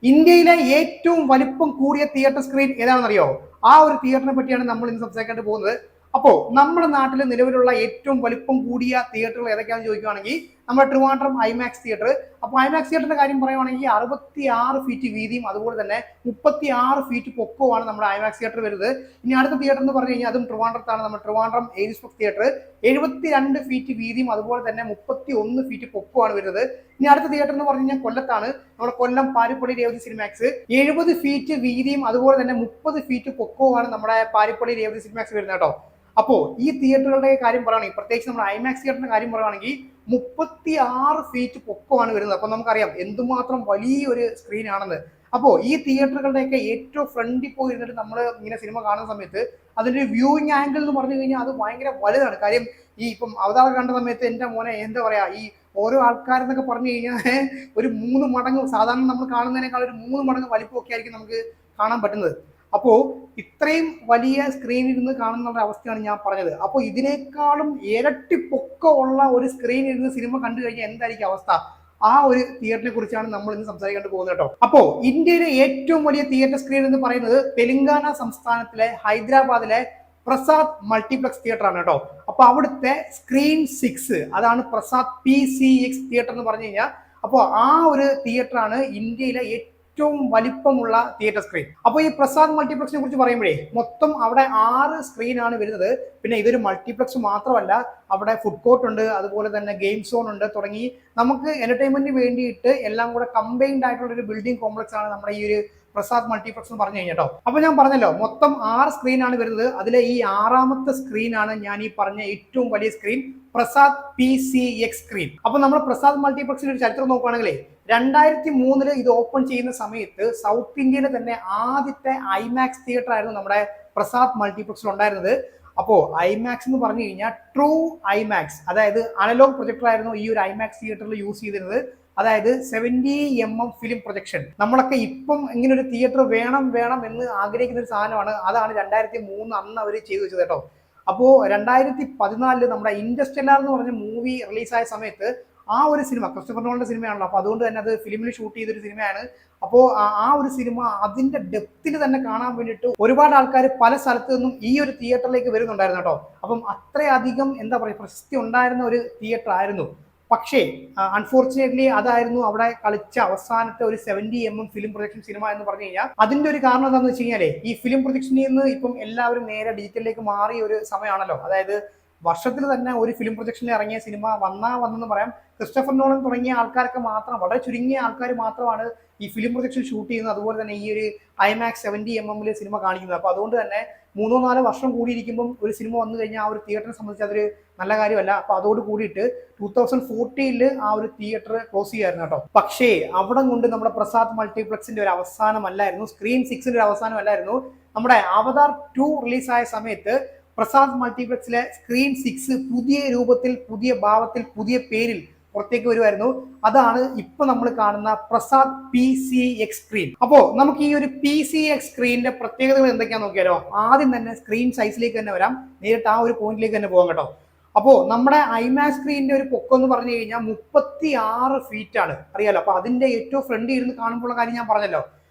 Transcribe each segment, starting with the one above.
ഇന്ത്യയിലെ ഏറ്റവും വലിപ്പം കൂടിയ തിയേറ്റർ സ്ക്രീൻ ഏതാണെന്നറിയോ? ആ ഒരു തിയേറ്ററിനെ പറ്റിയാണ് നമ്മൾ ഇന്ന് സംസാരിക്കാൻ പോകുന്നത്. അപ്പോ നമ്മുടെ നാട്ടിൽ നിലവിലുള്ള ഏറ്റവും വലിപ്പം കൂടിയ തിയേറ്ററുകൾ ഏതൊക്കെയാണെന്ന് ചോദിക്കുകയാണെങ്കിൽ നമ്മുടെ ട്രിവാൻഡ്രം ഐമാക്സ് തിയേറ്റർ. അപ്പോൾ ഐമാക്സ് തിയേറ്ററിന്റെ കാര്യം പറയുവാണെങ്കിൽ 66 ഫീറ്റ് വീതിയും അതുപോലെ തന്നെ 36 ഫീറ്റ് പൊക്കവുമാണ് നമ്മുടെ ഐമാക്സ് തിയേറ്റർ വരുന്നത്. ഇനി അടുത്ത തിയേറ്റർ എന്ന് പറഞ്ഞു കഴിഞ്ഞാൽ അതും ട്രിവാൻഡ്രത്താണ്, നമ്മുടെ ട്രിവാൻഡ്രം ഏരിസ്പെക്സ് തിയേറ്റർ. 72 ഫീറ്റ് വീതിയും അതുപോലെ തന്നെ 31 ഫീറ്റ് പൊക്കമാണ് വരുന്നത്. ഇനി അടുത്ത തിയേറ്റർ എന്ന് പറഞ്ഞു കഴിഞ്ഞാൽ കൊല്ലത്താണ്, നമ്മുടെ കൊല്ലം പാരിപ്പള്ളി രേവതി സിനിമാക്സ്. 70 ഫീറ്റ് വീതിയും അതുപോലെ തന്നെ 30 ഫീറ്റ് പൊക്കവുമാണ് നമ്മുടെ പാരിപ്പള്ളി രേവതി സിനിമാക്സ് വരുന്നത് കേട്ടോ. അപ്പോ ഈ തിയേറ്ററുകളുടെ കാര്യം പറയുകയാണെങ്കിൽ, പ്രത്യേകിച്ച് നമ്മുടെ ഐമാക്സ് തിയേറ്ററിന്റെ കാര്യം പറയുകയാണെങ്കിൽ 36 ഫീറ്റ് പൊക്കമാണ് വരുന്നത്. അപ്പൊ നമുക്കറിയാം എന്തുമാത്രം വലിയൊരു സ്ക്രീൻ ആണെന്ന്. അപ്പോൾ ഈ തിയേറ്ററുകളുടെയൊക്കെ ഏറ്റവും ഫ്രണ്ടിൽ പോയി ഇരുന്നിട്ട് നമ്മൾ ഇങ്ങനെ സിനിമ കാണുന്ന സമയത്ത് അതിന്റെ വ്യൂയിങ് ആംഗിൾ എന്ന് പറഞ്ഞു കഴിഞ്ഞാൽ അത് ഭയങ്കര വലുതാണ്. കാര്യം ഈ ഇപ്പം അവതാരം കണ്ട സമയത്ത് എന്റെ മോനെ എന്താ പറയാ, ഈ ഓരോ ആൾക്കാരെന്നൊക്കെ പറഞ്ഞു കഴിഞ്ഞാൽ ഒരു 3 മടങ്ങ് സാധാരണ നമ്മൾ കാണുന്നതിനേക്കാൾ ഒരു 3 മടങ്ങ് വലിപ്പമൊക്കെ ആയിരിക്കും നമുക്ക് കാണാൻ പറ്റുന്നത്. അപ്പോ ഇത്രയും വലിയ സ്ക്രീനിൽ ഇരുന്ന് കാണുന്ന അവസ്ഥയാണ് ഞാൻ പറഞ്ഞത്. അപ്പോൾ ഇതിനേക്കാളും ഇരട്ടി പൊക്കമുള്ള ഒരു സ്ക്രീനിൽ ഇരുന്ന് സിനിമ കണ്ടു കഴിഞ്ഞാൽ എന്തായിരിക്കും അവസ്ഥ? ആ ഒരു തിയേറ്ററിനെ കുറിച്ചാണ് നമ്മൾ ഇന്ന് സംസാരിക്കാൻ പോകുന്നത് കേട്ടോ. അപ്പോ ഇന്ത്യയിലെ ഏറ്റവും വലിയ തിയേറ്റർ സ്ക്രീൻ എന്ന് പറയുന്നത് തെലങ്കാന സംസ്ഥാനത്തിലെ ഹൈദരാബാദിലെ പ്രസാദ് മൾട്ടിപ്ലക്സ് തിയേറ്റർ ആണ് കേട്ടോ. അപ്പൊ അവിടുത്തെ സ്ക്രീൻ 6 അതാണ് പ്രസാദ് PCX തിയേറ്റർ എന്ന് പറഞ്ഞു കഴിഞ്ഞാൽ. അപ്പോൾ ആ ഒരു തിയേറ്റർ ആണ് ഇന്ത്യയിലെ ഏറ്റവും വലിപ്പമുള്ള തിയേറ്റർ സ്ക്രീൻ. അപ്പോൾ ഈ പ്രസാദ് മൾട്ടിപ്ലക്സിനെ കുറിച്ച് പറയുമ്പോഴേ മൊത്തം അവിടെ 6 സ്ക്രീൻ ആണ് വരുന്നത്. പിന്നെ ഇതൊരു മൾട്ടിപ്ലക്സ് മാത്രമല്ല, അവിടെ ഫുഡ് കോർട്ട് ഉണ്ട്, അതുപോലെ തന്നെ ഗെയിം സോൺ ഉണ്ട്, തുടങ്ങി നമുക്ക് എന്റർടൈൻമെന്റിന് വേണ്ടിയിട്ട് എല്ലാം കൂടെ കമ്പൈൻഡ് ആയിട്ടുള്ള ഒരു ബിൽഡിംഗ് കോംപ്ലക്സ് ആണ് നമ്മുടെ ഈ ഒരു പ്രസാദ് മൾട്ടിപ്ലക്സ് എന്ന് പറഞ്ഞു കഴിഞ്ഞോ. അപ്പൊ ഞാൻ പറഞ്ഞല്ലോ മൊത്തം 6 സ്ക്രീൻ ആണ് വരുന്നത്. അതിലെ ഈ 6ാമത്തെ സ്ക്രീൻ ആണ് ഞാൻ ഈ പറഞ്ഞ ഏറ്റവും വലിയ സ്ക്രീൻ, പ്രസാദ് PCX സ്ക്രീൻ. അപ്പൊ നമ്മൾ പ്രസാദ് മൾട്ടിപ്ലക്സിന്റെ ഒരു ചരിത്രം നോക്കുകയാണെങ്കിലേ 2003 ഇത് ഓപ്പൺ ചെയ്യുന്ന സമയത്ത് സൗത്ത് ഇന്ത്യയിലെ തന്നെ ആദ്യത്തെ ഐമാക്സ് തിയേറ്റർ ആയിരുന്നു നമ്മുടെ പ്രസാദ് മൾട്ടിപ്ലക്സിൽ ഉണ്ടായിരുന്നത്. അപ്പോൾ ഐമാക്സ് എന്ന് പറഞ്ഞു കഴിഞ്ഞാൽ ട്രൂ ഐമാക്സ്, അതായത് അനലോഗ് പ്രൊജക്ടർ ആയിരുന്നു ഈ ഒരു ഐമാക്സ് തിയേറ്ററിൽ യൂസ് ചെയ്തിരുന്നത്. അതായത് 70mm ഫിലിം പ്രൊജക്ഷൻ. നമ്മളൊക്കെ ഇപ്പം ഇങ്ങനെ ഒരു തിയേറ്റർ വേണം എന്ന് ആഗ്രഹിക്കുന്ന ഒരു സാധനമാണ്. അതാണ് 2003 അന്ന് അവർ ചെയ്തു വെച്ചത് കേട്ടോ. അപ്പോൾ 2014 നമ്മുടെ ഇൻഡർസ്റ്റെല്ലാർ എന്ന് പറഞ്ഞ മൂവി റിലീസായ സമയത്ത് ആ ഒരു സിനിമ ക്രിസ്റ്റഫർ നോളന്റെ സിനിമയാണല്ലോ, അപ്പൊ അതുകൊണ്ട് തന്നെ അത് ഫിലിമിൽ ഷൂട്ട് ചെയ്തൊരു സിനിമയാണ്. അപ്പോൾ ആ ഒരു സിനിമ അതിന്റെ ഡെപ്തിൽ തന്നെ കാണാൻ വേണ്ടിയിട്ട് ഒരുപാട് ആൾക്കാർ പല സ്ഥലത്തു നിന്നും ഈ ഒരു തിയേറ്ററിലേക്ക് വരുന്നുണ്ടായിരുന്നു കേട്ടോ. അപ്പം അത്രയധികം എന്താ പറയുക പ്രശസ്തി ഉണ്ടായിരുന്ന ഒരു തിയേറ്റർ ആയിരുന്നു. പക്ഷേ അൺഫോർച്ചുനേറ്റ്ലി അതായിരുന്നു അവിടെ കളിച്ച അവസാനത്തെ ഒരു 70mm ഫിലിം പ്രൊജക്ഷൻ സിനിമ എന്ന് പറഞ്ഞു കഴിഞ്ഞാൽ. അതിന്റെ ഒരു കാരണം എന്താണെന്ന് വെച്ച് കഴിഞ്ഞാലേ, ഈ ഫിലിം പ്രൊജക്ഷനിൽ നിന്ന് ഇപ്പം എല്ലാവരും നേരെ ഡിജിറ്റലിലേക്ക് മാറിയ ഒരു സമയമാണല്ലോ. അതായത് വർഷത്തിൽ തന്നെ ഒരു ഫിലിം പ്രൊജക്ഷനിൽ ഇറങ്ങിയ സിനിമ വന്നെന്ന് പറയാം. ക്രിസ്റ്റഫർ നോളൻ തുടങ്ങിയ ആൾക്കാർക്ക് മാത്രം, വളരെ ചുരുങ്ങിയ ആൾക്കാർ മാത്രമാണ് ഈ ഫിലിം പ്രൊജക്ഷൻ ഷൂട്ട് ചെയ്യുന്നത്, അതുപോലെ തന്നെ ഈ ഒരു ഐമാക്സ് 70mm സിനിമ കാണിക്കുന്നത്. അപ്പോൾ അതുകൊണ്ട് തന്നെ 3-4 വർഷം കൂടിയിരിക്കുമ്പം ഒരു സിനിമ വന്നു കഴിഞ്ഞാൽ ആ ഒരു തിയേറ്ററിനെ സംബന്ധിച്ച് അതൊരു നല്ല കാര്യമല്ല. അപ്പൊ അതോട് കൂടിയിട്ട് 2014 ആ ഒരു തിയേറ്റർ ക്ലോസ് ചെയ്യായിരുന്നു കേട്ടോ. പക്ഷേ അവിടെ കൊണ്ട് നമ്മുടെ പ്രസാദ് മൾട്ടിപ്ലക്സിന്റെ ഒരു അവസാനമല്ലായിരുന്നു, സ്ക്രീൻ 6ന്റെ ഒരു അവസാനമല്ലായിരുന്നു. നമ്മുടെ അവതാർ 2 റിലീസായ സമയത്ത് പ്രസാദ് മൾട്ടിപ്ലക്സിലെ സ്ക്രീൻ 6 പുതിയ രൂപത്തിൽ, പുതിയ ഭാവത്തിൽ, പുതിയ പേരിൽ പുറത്തേക്ക് വരുമായിരുന്നു. അതാണ് ഇപ്പൊ നമ്മൾ കാണുന്ന പ്രസാദ് PCX സ്ക്രീൻ. അപ്പോ നമുക്ക് ഈ ഒരു PCX സ്ക്രീനിന്റെ പ്രത്യേകതകൾ എന്തൊക്കെയാന്ന് നോക്കിയാലോ. ആദ്യം തന്നെ സ്ക്രീൻ സൈസിലേക്ക് തന്നെ വരാം, നേരിട്ട് ആ ഒരു പോയിന്റിലേക്ക് തന്നെ പോകാം കേട്ടോ. അപ്പോ നമ്മുടെ ഐമാക്സ് സ്ക്രീനിന്റെ ഒരു പൊക്കം എന്ന് പറഞ്ഞു കഴിഞ്ഞാൽ 36 ഫീറ്റ് ആണ്, അറിയാലോ. അപ്പൊ അതിന്റെ ഏറ്റവും ഫ്രണ്ട് ഇരുന്ന് കാണുമ്പോൾ കാര്യം ഞാൻ പറഞ്ഞല്ലോ.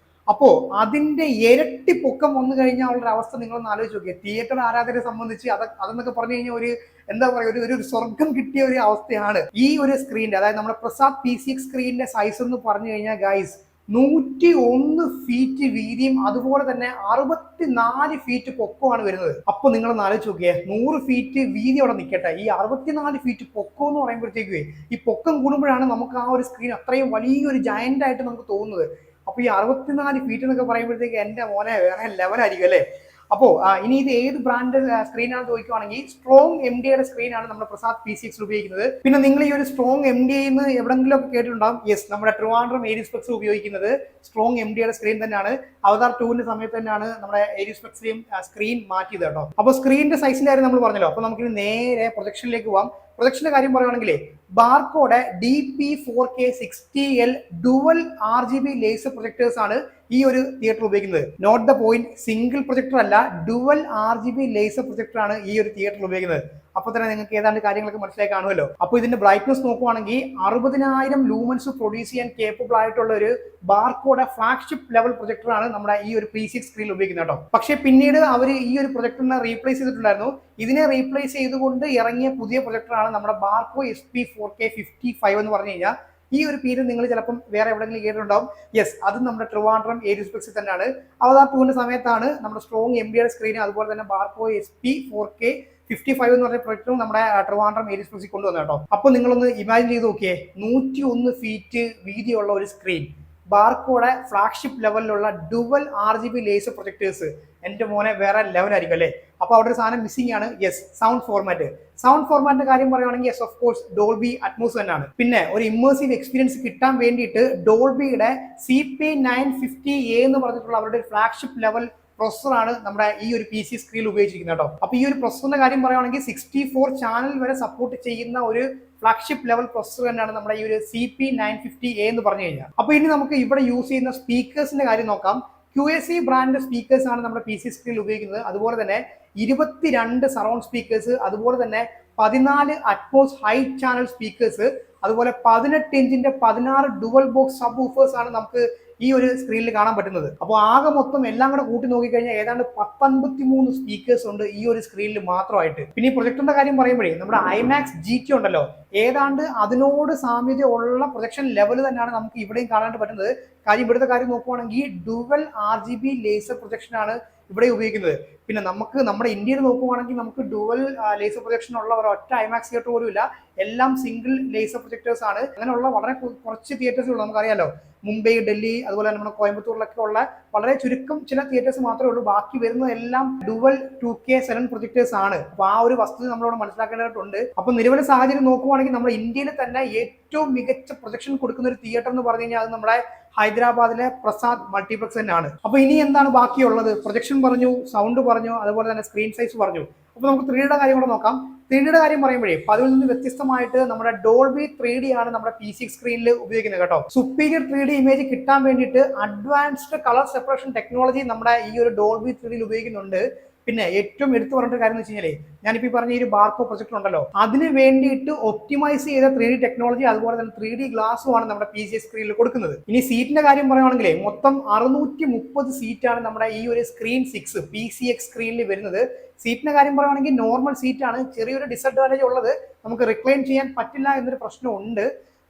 അപ്പോ അതിന്റെ ഇരട്ടി പൊക്കം വന്നു കഴിഞ്ഞാൽ ഉള്ള അവസ്ഥ നിങ്ങളൊന്ന് ആലോചിച്ച് നോക്കിയാൽ, തിയേറ്റർ ആരാധകരെ സംബന്ധിച്ച് അതെന്നൊക്കെ പറഞ്ഞു കഴിഞ്ഞാൽ ഒരു എന്താ പറയുക, ഒരു സ്വർഗം കിട്ടിയ ഒരു അവസ്ഥയാണ് ഈ ഒരു സ്ക്രീനിന്റെ. അതായത് നമ്മുടെ പ്രസാദ് PCX സ്ക്രീനിന്റെ സൈസ് എന്ന് പറഞ്ഞു കഴിഞ്ഞാൽ ഗൈസ് 101 ഫീറ്റ് വീതിയും അതുപോലെ തന്നെ 64 ഫീറ്റ് പൊക്കമാണ് വരുന്നത്. അപ്പൊ നിങ്ങളൊന്ന് ആലോചിച്ച് നോക്കിയേ, 100 ഫീറ്റ് വീതി അവിടെ നിൽക്കട്ടെ, ഈ 64 ഫീറ്റ് പൊക്കം എന്ന് പറയുമ്പോഴത്തേക്ക് ഈ പൊക്കം കൂടുമ്പോഴാണ് നമുക്ക് ആ ഒരു സ്ക്രീൻ അത്രയും വലിയൊരു ജയന്റ് ആയിട്ട് നമുക്ക് തോന്നുന്നത്. അപ്പൊ ഈ 64 ഫീറ്റ് എന്നൊക്കെ പറയുമ്പോഴത്തേക്ക് എന്റെ മോനെ വേറെ ലെവലായിരിക്കും അല്ലേ. അപ്പോൾ ഇനി ഇത് ഏത് ബ്രാൻഡ് സ്ക്രീനാണെന്ന് ചോദിക്കുവാണെങ്കിൽ സ്ട്രോങ് MDയുടെ സ്ക്രീനാണ് നമ്മുടെ പ്രസാദ് PCX ഉപയോഗിക്കുന്നത്. പിന്നെ നിങ്ങൾ ഈ ഒരു സ്ട്രോങ് MD എന്ന് എവിടെങ്കിലും ഒക്കെ കേട്ടിട്ടുണ്ടാവും. യെസ്, നമ്മുടെ ട്രിവാൻഡ്രം ഏരിസ്പെക്സ് ഉപയോഗിക്കുന്നത് സ്ട്രോങ് MDയുടെ സ്ക്രീൻ തന്നെയാണ്. അവതാർ 2ന്റെ സമയത്ത് തന്നെയാണ് നമ്മുടെ ഏരിസ്പെക്സിലെയും സ്ക്രീൻ മാറ്റിയത് കേട്ടോ. അപ്പോൾ സ്ക്രീനിന്റെ സൈസിന്റെ കാര്യം നമ്മൾ പറഞ്ഞല്ലോ. അപ്പോൾ നമുക്കിനി നേരെ പ്രൊജക്ഷനിലേക്ക് പോവാം. പ്രൊജക്ഷന്റെ കാര്യം പറയുകയാണെങ്കിൽ Barco DP4K60L dual RGB laser projectors ആണ് ഈ ഒരു തിയേറ്റർ ഉപയോഗിക്കുന്നത്. Note the point, single projector അല്ല, ഡുവൽ RGB ലേസർ പ്രൊജക്ടർ ആണ് ഈ ഒരു തിയേറ്ററിൽ ഉപയോഗിക്കുന്നത്. അപ്പൊ തന്നെ നിങ്ങൾക്ക് ഏതാണ്ട് കാര്യങ്ങളൊക്കെ മനസ്സിലായി കാണുമല്ലോ. അപ്പോൾ ഇതിന്റെ ബ്രൈറ്റ്നസ് നോക്കുവാണെങ്കിൽ 60,000 ലൂമൻസ് പ്രൊഡ്യൂസ് ചെയ്യാൻ കേപ്പബിൾ ആയിട്ടുള്ള ഒരു ബാർകോഡ് ഫ്ലാഗ്ഷിപ്പ് ലെവൽ പ്രൊജക്ടർ ആണ് നമ്മുടെ ഈ ഒരു P6 സ്ക്രീനിൽ ഉപയോഗിക്കുന്നത് കേട്ടോ. പക്ഷെ പിന്നീട് അവർ ഈ ഒരു പ്രൊജക്ടറിനെ റീപ്ലേസ് ചെയ്തിട്ടുണ്ടായിരുന്നു. ഇതിനെ റീപ്ലേസ് ചെയ്തുകൊണ്ട് ഇറങ്ങിയ പുതിയ പ്രൊജക്ടറാണ് നമ്മുടെ ബാർകോ SP4K55 എന്ന് പറഞ്ഞു കഴിഞ്ഞാൽ ഈ ഒരു പേര് നിങ്ങൾ ചിലപ്പം വേറെ എവിടെയെങ്കിലും കേട്ടിട്ടുണ്ടാവും. യെസ്, അത് നമ്മുടെ ട്രിവാൻഡ്രം ഏരിയസ്പെക്സിൽ തന്നെയാണ്. അവതാർ 2ന്റെ സമയത്താണ് നമ്മുടെ സ്ട്രോങ് MDയുടെ സ്ക്രീനും അതുപോലെ തന്നെ ബാർകോ SP4K55 എന്ന് പറഞ്ഞ പ്രൊജക്ടറും നമ്മുടെ ട്രിവാൻഡ്രം ഏരിയസ്പെക്സിൽ കൊണ്ടുവന്നു കേട്ടോ. അപ്പോൾ നിങ്ങളൊന്ന് ഇമാജിൻ ചെയ്ത് നോക്കിയേ, 101 ഫീറ്റ് വീതിയുള്ള ഒരു സ്ക്രീൻ, ബാർകോഡ് ഫ്ലാഗ്ഷിപ്പ് ലെവലിലുള്ള ഡുവൽ RGB ലേസർ പ്രൊജക്ടേഴ്സ്. എന്റെ മോനെ വേറെ ലെവലായിരിക്കും അല്ലേ. അപ്പൊ അവിടെ ഒരു സാധനം മിസ്സിംഗ് ആണ്. യെസ്, സൗണ്ട് ഫോർമാറ്റിന്റെ കാര്യം പറയുകയാണെങ്കിൽ yes of course Dolby Atmos തന്നെയാണ്. പിന്നെ ഒരു ഇമ്മേഴ്സീവ് എക്സ്പീരിയൻസ് കിട്ടാൻ വേണ്ടിയിട്ട് ഡോൾബിയുടെ CP950A എന്ന് പറഞ്ഞിട്ടുള്ള അവരുടെ ഫ്ലാഗ്ഷിപ്പ് ലെവൽ പ്രൊസസ്സറാണ് നമ്മുടെ ഈ ഒരു PC സ്ക്രീനിൽ ഉപയോഗിച്ചിരിക്കുന്നത് കേട്ടോ. അപ്പൊ ഈ ഒരു പ്രൊസസ്സറിന്റെ കാര്യം പറയുകയാണെങ്കിൽ 64 ചാനൽ വരെ സപ്പോർട്ട് ചെയ്യുന്ന ഒരു ഫ്ലാഗ്ഷിപ്പ് ലെവൽ പ്രൊസസ്സർ തന്നെയാണ് നമ്മുടെ ഈ ഒരു CP950A എന്ന് പറഞ്ഞു കഴിഞ്ഞാൽ. അപ്പൊ ഇനി നമുക്ക് ഇവിടെ യൂസ് ചെയ്യുന്ന സ്പീക്കേഴ്സിന്റെ കാര്യം നോക്കാം. QSC ബ്രാൻഡ് സ്പീക്കേഴ്സ് ആണ് നമ്മുടെ PC സ്ക്രീനിൽ ഉപയോഗിക്കുന്നത്. അതുപോലെ തന്നെ 22 സറൗണ്ട് സ്പീക്കേഴ്സ്, അതുപോലെ തന്നെ 14 അറ്റ്മോസ് ഹൈ ചാനൽ സ്പീക്കേഴ്സ്, അതുപോലെ 18 ഇഞ്ചിന്റെ 16 ഡുവൽ ബോക്സ് സബ് വൂഫേഴ്സ് ആണ് നമുക്ക് ഈ ഒരു സ്ക്രീനിൽ കാണാൻ പറ്റുന്നത്. അപ്പോൾ ആകെ മൊത്തം എല്ലാം കൂടെ കൂട്ടി നോക്കിക്കഴിഞ്ഞാൽ ഏതാണ്ട് 153 സ്പീക്കേഴ്സ് ഉണ്ട് ഈ ഒരു സ്ക്രീനിൽ മാത്രമായിട്ട്. പിന്നെ ഈ പ്രൊജക്ടറിന്റെ കാര്യം പറയുമ്പോഴേ നമ്മുടെ IMAX GT ഉണ്ടല്ലോ, ഏതാണ്ട് അതിനോട് സാമ്യത ഉള്ള പ്രൊജക്ഷൻ ലെവൽ തന്നെയാണ് നമുക്ക് ഇവിടെയും കാണാൻ പറ്റുന്നത്. കാര്യം ഇവിടുത്തെ കാര്യം നോക്കുവാണെങ്കിൽ ഡുവൽ RGB ലേസർ പ്രൊജക്ഷൻ ആണ് ഇവിടെ ഉപയോഗിക്കുന്നത്. പിന്നെ നമുക്ക് നമ്മുടെ ഇന്ത്യയിൽ നോക്കുവാണെങ്കിൽ നമുക്ക് ഡുവൽ ലേസർ പ്രൊജക്ഷൻ ഉള്ള ഒരൊറ്റ IMAX തിയേറ്റർ പോലും ഇല്ല. എല്ലാം സിംഗിൾ ലേസർ പ്രൊജക്ടേഴ്സ് ആണ്. അങ്ങനെയുള്ള വളരെ കുറച്ച് തിയേറ്റേഴ്സ് ഉള്ളൂ. നമുക്കറിയാലോ, മുംബൈ, ഡൽഹി, അതുപോലെ നമ്മുടെ കോയമ്പത്തൂരിലൊക്കെ ഉള്ള വളരെ ചുരുക്കം ചില തിയേറ്റേഴ്സ് മാത്രമേ ഉള്ളൂ. ബാക്കി വരുന്നതെല്ലാം ഡുവൽ 2K7 പ്രൊജക്ടേഴ്സ് ആണ്. അപ്പൊ ആ ഒരു വസ്തുത നമ്മളോട് മനസ്സിലാക്കേണ്ടതായിട്ടുണ്ട്. അപ്പൊ നിലവിലെ സാഹചര്യം നോക്കുവാണെങ്കിൽ നമ്മുടെ ഇന്ത്യയിൽ തന്നെ ഏറ്റവും മികച്ച പ്രൊജക്ഷൻ കൊടുക്കുന്ന ഒരു തിയേറ്റർ എന്ന് പറഞ്ഞു കഴിഞ്ഞാൽ അത് നമ്മുടെ ഹൈദരാബാദിലെ പ്രസാദ് മൾട്ടിപ്ലക്സ് തന്നെയാണ്. അപ്പൊ ഇനി എന്താണ് ബാക്കിയുള്ളത്? പ്രൊജക്ഷൻ പറഞ്ഞു, സൗണ്ട് പറഞ്ഞു, അതുപോലെ തന്നെ സ്ക്രീൻ സൈസ് പറഞ്ഞു. അപ്പൊ നമുക്ക് 3Dയുടെ കാര്യം കൂടെ നോക്കാം. 3Dയുടെ കാര്യം പറയുമ്പോഴേ അതിൽ നിന്ന് വ്യത്യസ്തമായിട്ട് നമ്മുടെ ഡോൾബി 3D ആണ് നമ്മുടെ PC സ്ക്രീനിൽ ഉപയോഗിക്കുന്നത് കേട്ടോ. സുപ്പീരിയർ 3D ഇമേജ് കിട്ടാൻ വേണ്ടിയിട്ട് അഡ്വാൻസ്ഡ് കളർ സെപ്പറേഷൻ ടെക്നോളജി നമ്മുടെ ഈ ഒരു ഡോൾബി 3Dയിൽ ഉപയോഗിക്കുന്നുണ്ട്. പിന്നെ ഏറ്റവും എടുത്തു പറഞ്ഞ കാര്യം എന്ന് വെച്ച് കഴിഞ്ഞാൽ ഞാനിപ്പോൾ പറഞ്ഞ ഈ ഒരു ബാർകോ പ്രൊജക്ടർ ഉണ്ടല്ലോ, അതിന് വേണ്ടിയിട്ട് ഒപ്റ്റിമൈസ് ചെയ്ത 3D ടെക്നോളജി അതുപോലെ തന്നെ 3D ഗ്ലാസും ആണ് നമ്മുടെ PC സ്ക്രീനിൽ കൊടുക്കുന്നത്. ഇനി സീറ്റിന്റെ കാര്യം പറയുകയാണെങ്കിൽ മൊത്തം 630 സീറ്റാണ് നമ്മുടെ ഈ ഒരു സ്ക്രീൻ 6 PCX സ്ക്രീനിൽ വരുന്നത്. സീറ്റിന്റെ കാര്യം പറയുകയാണെങ്കിൽ നോർമൽ സീറ്റാണ്. ചെറിയൊരു ഡിസഡ്വാൻറ്റേജ് ഉള്ളത്, നമുക്ക് റിക്ലൈൻ ചെയ്യാൻ പറ്റില്ല എന്നൊരു പ്രശ്നമുണ്ട്.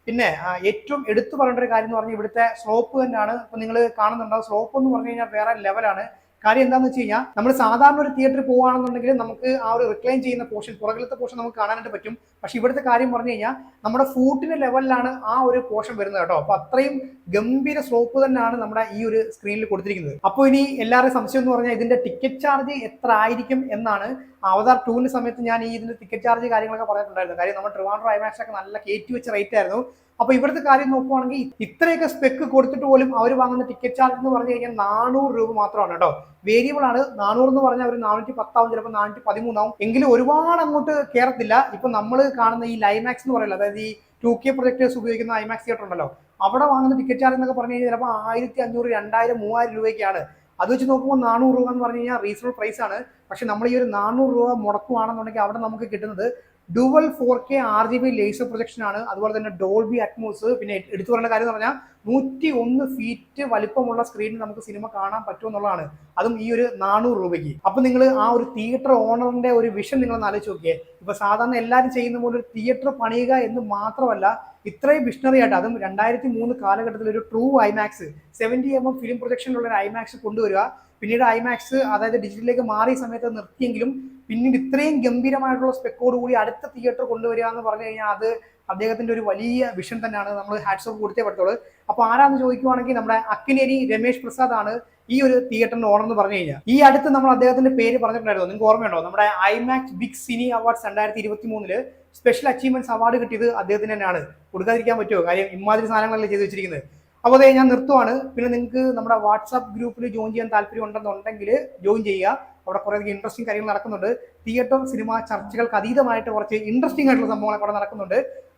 പിന്നെ ഏറ്റവും എടുത്തു പറയേണ്ട ഒരു കാര്യം എന്ന് പറഞ്ഞാൽ ഇവിടുത്തെ സ്ലോപ്പ് തന്നെയാണ്. ഇപ്പൊ നിങ്ങൾ കാണുന്നുണ്ടാവും, സ്ലോപ്പ് എന്ന് പറഞ്ഞു കഴിഞ്ഞാൽ വേറെ ലെവലാണ്. കാര്യം എന്താണെന്ന് വെച്ച് കഴിഞ്ഞാൽ നമ്മൾ സാധാരണ ഒരു തിയേറ്ററിൽ പോകുകയാണെന്നുണ്ടെങ്കിൽ നമുക്ക് ആ ഒരു റിക്ലൈൻ ചെയ്യുന്ന പോർഷൻ, പുറകിലത്തെ പോർഷൻ നമുക്ക് കാണാനായിട്ട് പറ്റും. പക്ഷെ ഇവിടുത്തെ കാര്യം പറഞ്ഞു കഴിഞ്ഞാൽ നമ്മുടെ ഫൂട്ടിന്റെ ലെവലിലാണ് ആ ഒരു പോർഷൻ വരുന്നത് കേട്ടോ. അപ്പൊ അത്രയും ഗംഭീര സ്ലോപ്പ് തന്നെയാണ് നമ്മുടെ ഈ ഒരു സ്ക്രീനിൽ കൊടുത്തിരിക്കുന്നത്. അപ്പോൾ ഇനി എല്ലാവരുടെയും സംശയം എന്ന് പറഞ്ഞാൽ ഇതിന്റെ ടിക്കറ്റ് ചാർജ് എത്ര ആയിരിക്കും എന്നാണ്. അവതാർ 2ന്റെ സമയത്ത് ഞാൻ ഈ ഇതിന്റെ ടിക്കറ്റ് ചാർജ് കാര്യങ്ങളൊക്കെ പറഞ്ഞിട്ടുണ്ടായിരുന്നു. കാര്യം നമ്മുടെ ട്രിവാൻഡ്രം IMAX ഒക്കെ നല്ല കയറ്റി വെച്ച റേറ്റ് ആയിരുന്നു. അപ്പൊ ഇവിടുത്തെ കാര്യം നോക്കുവാണെങ്കിൽ ഇത്രയൊക്കെ സ്പെക്ക് കൊടുത്തിട്ട് പോലും അവർ വാങ്ങുന്ന ടിക്കറ്റ് ചാർജ് എന്ന് പറഞ്ഞു കഴിഞ്ഞാൽ 400 രൂപ മാത്രമാണ് കേട്ടോ. വേരിയബിൾ ആണ്. 400 എന്ന് പറഞ്ഞാൽ ഒരു 410 ആവും, ചിലപ്പോൾ 413 ആവും. എങ്കിലും ഒരുപാട് അങ്ങോട്ട് കയറത്തില്ല. ഇപ്പൊ നമ്മൾ കാണുന്ന ഈ ലൈമാക്സ് എന്ന് പറയുന്നത്, അതായത് ഈ 2K പ്രൊജക്ടേഴ്സ് ഉപയോഗിക്കുന്ന IMAX തിയേറ്റർ ഉണ്ടല്ലോ, അവിടെ വാങ്ങുന്ന ടിക്കറ്റ് ചാർജ് എന്നൊക്കെ പറഞ്ഞു കഴിഞ്ഞാൽ ചിലപ്പോൾ 1500, 2000, 3000 രൂപയ്ക്കാണ്. അത് വെച്ച് നോക്കുമ്പോൾ 400 രൂപ എന്ന് പറഞ്ഞു കഴിഞ്ഞാൽ റീസണബിൾ പ്രൈസ് ആണ്. പക്ഷെ നമ്മൾ ഈ ഒരു 400 രൂപ മുടക്കുവാണെന്നുണ്ടെങ്കിൽ അവിടെ നമുക്ക് കിട്ടുന്നത് dual 4K RGB laser projection ആണ്. അതുപോലെ തന്നെ ഡോൾബി അറ്റ്മോസ്. പിന്നെ എടുത്തു പറയേണ്ട കാര്യം എന്ന് പറഞ്ഞാൽ 101 ഫീറ്റ് വലിപ്പമുള്ള സ്ക്രീനിൽ നമുക്ക് സിനിമ കാണാൻ പറ്റുമെന്നുള്ളതാണ്. അതും ഈ ഒരു 400 രൂപയ്ക്ക്. അപ്പൊ നിങ്ങൾ ആ ഒരു തിയേറ്റർ ഓണറിന്റെ ഒരു വിഷൻ നിങ്ങളൊന്ന് ആലോചിച്ച് നോക്കിയേ. ഇപ്പൊ സാധാരണ എല്ലാവരും ചെയ്യുന്ന പോലെ ഒരു തിയേറ്റർ പണിയുക എന്ന് മാത്രമല്ല, ഇത്രയും വിഷണറി ആയിട്ട്, അതും 2003 കാലഘട്ടത്തിൽ ഒരു ട്രൂ IMAX 70mm ഫിലിം പ്രൊജക്ഷനിലുള്ള ഒരു IMAX കൊണ്ടുവരിക. പിന്നീട് IMAX അതായത് ഡിജിറ്റലിലേക്ക് മാറിയ സമയത്ത് നിർത്തിയെങ്കിലും പിന്നീട് ഇത്രയും ഗംഭീരമായിട്ടുള്ള സ്പെക്കോട് കൂടി അടുത്ത തിയേറ്റർ കൊണ്ടുവരിക എന്ന് പറഞ്ഞു കഴിഞ്ഞാൽ അത് അദ്ദേഹത്തിന്റെ ഒരു വലിയ വിഷൻ തന്നെയാണ്. നമ്മൾ ഹാറ്റ്സ് ഓഫ് കൊടുത്തേ പറ്റത്തുള്ളൂ. അപ്പൊ ആരാന്ന് ചോദിക്കുവാണെങ്കിൽ നമ്മുടെ അക്കിനേരി രമേശ് പ്രസാദ് ആണ് ഈ ഒരു തിയേറ്ററിന്റെ ഓണർ എന്ന് പറഞ്ഞു കഴിഞ്ഞാൽ. ഈ അടുത്ത് നമ്മൾ അദ്ദേഹത്തിന്റെ പേര് പറഞ്ഞിട്ടുണ്ടായിരുന്നു, നിങ്ങൾക്ക് ഓർമ്മയുണ്ടോ? നമ്മുടെ IMAX big cine awards 2023 special achievements award കിട്ടിയത് അദ്ദേഹത്തിന് തന്നെയാണ്. കൊടുക്കാതിരിക്കാൻ പറ്റുമോ? കാര്യം ഇമാതിരി സാധനങ്ങളല്ലേ ചെയ്ത് വെച്ചിരിക്കുന്നത്. അപ്പോൾ അതെ, ഞാൻ നിർത്തുവാണ്. പിന്നെ നിങ്ങൾക്ക് നമ്മുടെ വാട്സാപ്പ് ഗ്രൂപ്പിൽ ജോയിൻ ചെയ്യാൻ താല്പര്യം ഉണ്ടെന്നുണ്ടെങ്കിൽ ജോയിൻ ചെയ്യുക. അവിടെ കുറേ ഇൻട്രസ്റ്റിംഗ് കാര്യങ്ങൾ നടക്കുന്നുണ്ട്. തിയേറ്റർ സിനിമ ചർച്ചകൾക്ക് അതീതമായിട്ട് കുറച്ച് ഇൻട്രസ്റ്റിംഗ് ആയിട്ടുള്ള സംഭവങ്ങളൊക്കെ അവിടെ നടക്കുന്നുണ്ട്.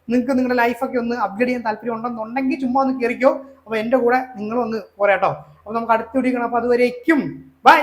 നിങ്ങൾക്ക് നിങ്ങളുടെ ലൈഫൊക്കെ ഒന്ന് അപ്ഗ്രേഡ് ചെയ്യാൻ താല്പര്യം ഉണ്ടെന്നുണ്ടെങ്കിൽ ചുമ്മാ ഒന്ന് കയറിക്കോ. അപ്പോൾ എൻ്റെ കൂടെ നിങ്ങളും ഒന്ന് പോരാട്ടോ. അപ്പോൾ നമുക്ക് അടുത്ത വീഡിയോ കാണാം. അപ്പോൾ അതുവരേക്കും ബൈ.